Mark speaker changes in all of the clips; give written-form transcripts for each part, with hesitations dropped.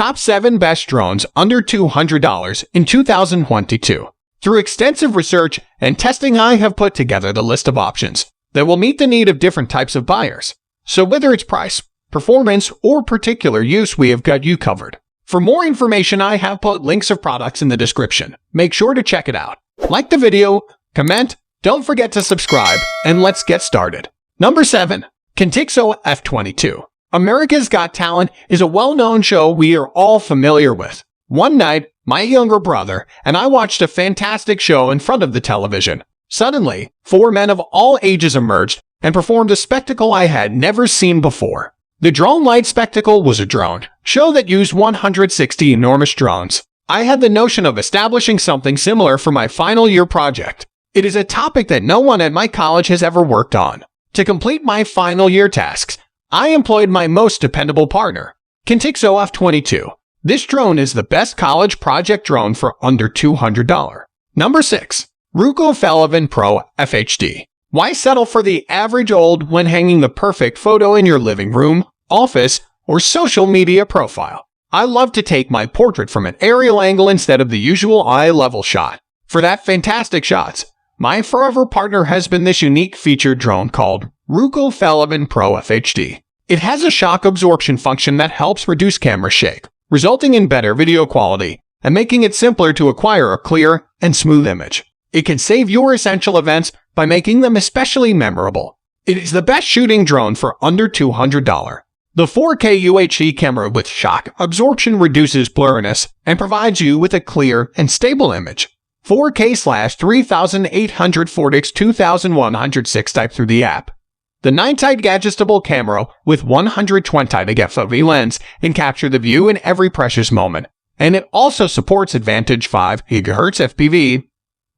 Speaker 1: Top 7 Best Drones Under $200 in 2022. Through extensive research and testing, I have put together the list of options that will meet the need of different types of buyers. So whether it's price, performance, or particular use, we have got you covered. For more information, I have put links of products in the description. Make sure to check it out. Like the video, comment, don't forget to subscribe, and let's get started. Number 7. Contigso F22. America's Got Talent is a well-known show we are all familiar with. One night, my younger brother and I watched a fantastic show in front of the television. Suddenly, 4 men of all ages emerged and performed a spectacle I had never seen before. The Drone Light Spectacle was a drone show that used 160 enormous drones. I had the notion of establishing something similar for my final year project. It is a topic that no one at my college has ever worked on. To complete my final year tasks, I employed my most dependable partner, Contigso F22. This drone is the best college project drone for under $200. Number 6. Eovo Drone Pro FHD. Why settle for the average old when hanging the perfect photo in your living room, office, or social media profile? I love to take my portrait from an aerial angle instead of the usual eye-level shot. For that fantastic shots, my forever partner has been this unique featured drone called Eovo Drone Pro FHD. It has a shock absorption function that helps reduce camera shake, resulting in better video quality and making it simpler to acquire a clear and smooth image. It can save your essential events by making them especially memorable. It is the best shooting drone for under $200. The 4K UHD camera with shock absorption reduces blurriness and provides you with a clear and stable image. 4K/3840x2106 type through the app. The 9-tight adjustable camera with 120 FOV lens can capture the view in every precious moment, and it also supports advantage 5 GHz FPV.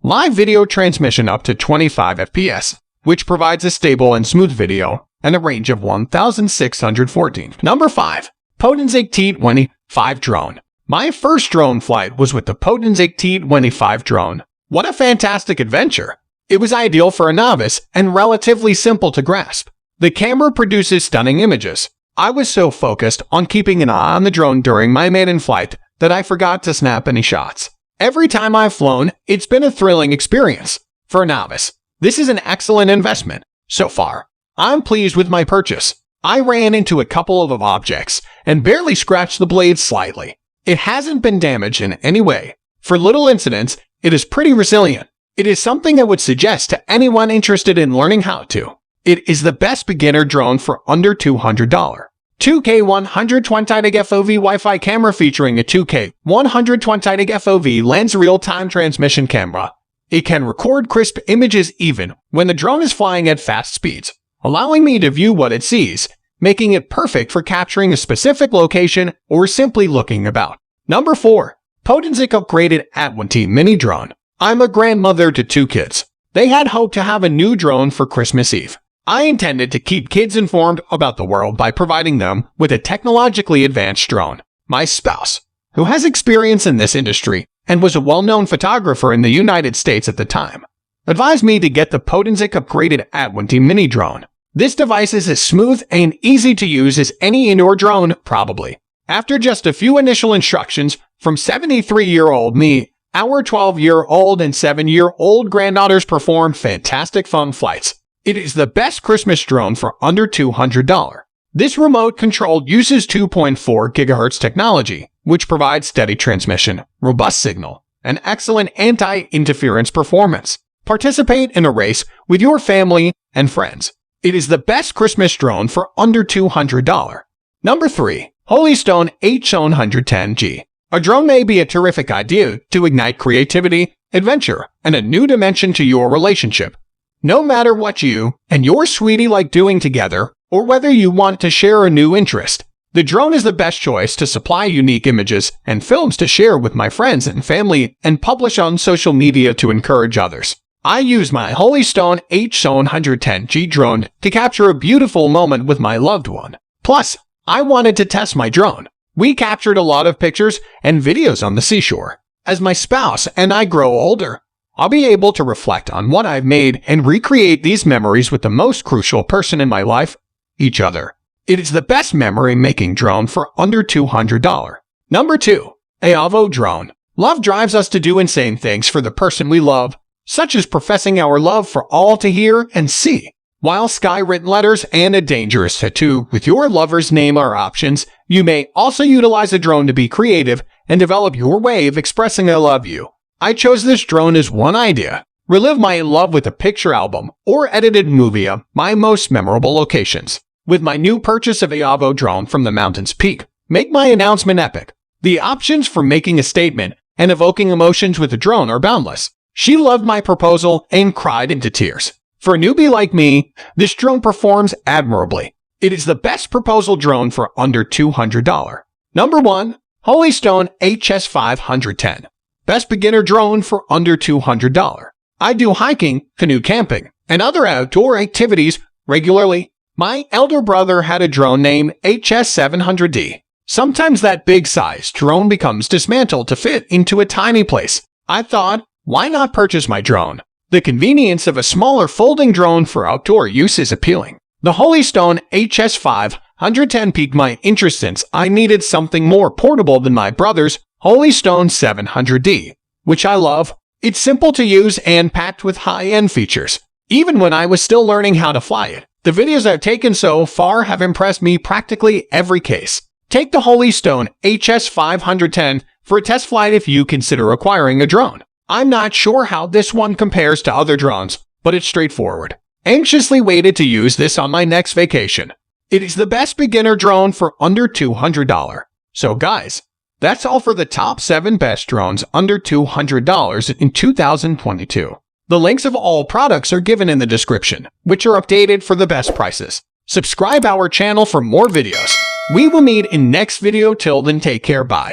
Speaker 1: Live video transmission up to 25 FPS, which provides a stable and smooth video and a range of 1,614. Number 5. Potenzic T25 Drone. My first drone flight was with the Potenzic T25 drone. What a fantastic adventure! It was ideal for a novice and relatively simple to grasp. The camera produces stunning images. I was so focused on keeping an eye on the drone during my maiden flight that I forgot to snap any shots. Every time I've flown, it's been a thrilling experience. For a novice, this is an excellent investment. So far, I'm pleased with my purchase. I ran into a couple of objects and barely scratched the blade slightly. It hasn't been damaged in any way. For little incidents, it is pretty resilient. It is something I would suggest to anyone interested in learning how to. It is the best beginner drone for under $200. 2K 120 FOV Wi-Fi camera featuring a 2K 120 FOV lens real-time transmission camera. It can record crisp images even when the drone is flying at fast speeds, allowing me to view what it sees, making it perfect for capturing a specific location or simply looking about. Number 4. Podenzic Upgraded T25 Minidrone. I'm a grandmother to 2 kids. They had hoped to have a new drone for Christmas Eve. I intended to keep kids informed about the world by providing them with a technologically advanced drone. My spouse, who has experience in this industry and was a well-known photographer in the United States at the time, advised me to get the Potenzic Upgraded T25 Minidrone. This device is as smooth and easy to use as any indoor drone, probably. After just a few initial instructions from 73-year-old me, our 12-year-old and 7-year-old granddaughters performed fantastic fun flights. It is the best Christmas drone for under $200. This remote control uses 2.4 GHz technology, which provides steady transmission, robust signal, and excellent anti-interference performance. Participate in a race with your family and friends. It is the best Christmas drone for under $200. Number 3. Holystone H110G. A drone may be a terrific idea to ignite creativity, adventure, and a new dimension to your relationship. No matter what you and your sweetie like doing together, or whether you want to share a new interest, the drone is the best choice to supply unique images and films to share with my friends and family and publish on social media to encourage others. I use my Holystone H110G drone to capture a beautiful moment with my loved one. Plus, I wanted to test my drone. We captured a lot of pictures and videos on the seashore. As my spouse and I grow older, I'll be able to reflect on what I've made and recreate these memories with the most crucial person in my life, each other. It is the best memory-making drone for under $200. Number 2. Eovo Drone. Love drives us to do insane things for the person we love, such as professing our love for all to hear and see. While sky-written letters and a dangerous tattoo with your lover's name are options, you may also utilize a drone to be creative and develop your way of expressing I love you. I chose this drone as one idea. Relive my love with a picture album or edited movie of my most memorable locations. With my new purchase of Eovo Drone from the mountain's peak, make my announcement epic. The options for making a statement and evoking emotions with a drone are boundless. She loved my proposal and cried into tears. For a newbie like me, this drone performs admirably. It is the best proposal drone for under $200. Number 1. Holystone HS510. Best beginner drone for under $200. I do hiking, canoe camping, and other outdoor activities regularly. My elder brother had a drone named HS700D. Sometimes that big-sized drone becomes dismantled to fit into a tiny place. I thought, why not purchase my drone? The convenience of a smaller folding drone for outdoor use is appealing. The Holystone HS510 piqued my interest since I needed something more portable than my brother's Holystone 700D, which I love. It's simple to use and packed with high-end features. Even when I was still learning how to fly it, the videos I've taken so far have impressed me practically every case. Take the Holystone HS510 for a test flight if you consider acquiring a drone. I'm not sure how this one compares to other drones, but it's straightforward. Anxiously waited to use this on my next vacation. It is the best beginner drone for under $200. So guys, that's all for the top 7 best drones under $200 in 2022. The links of all products are given in the description, which are updated for the best prices. Subscribe our channel for more videos. We will meet in next video. Till then, take care. Bye.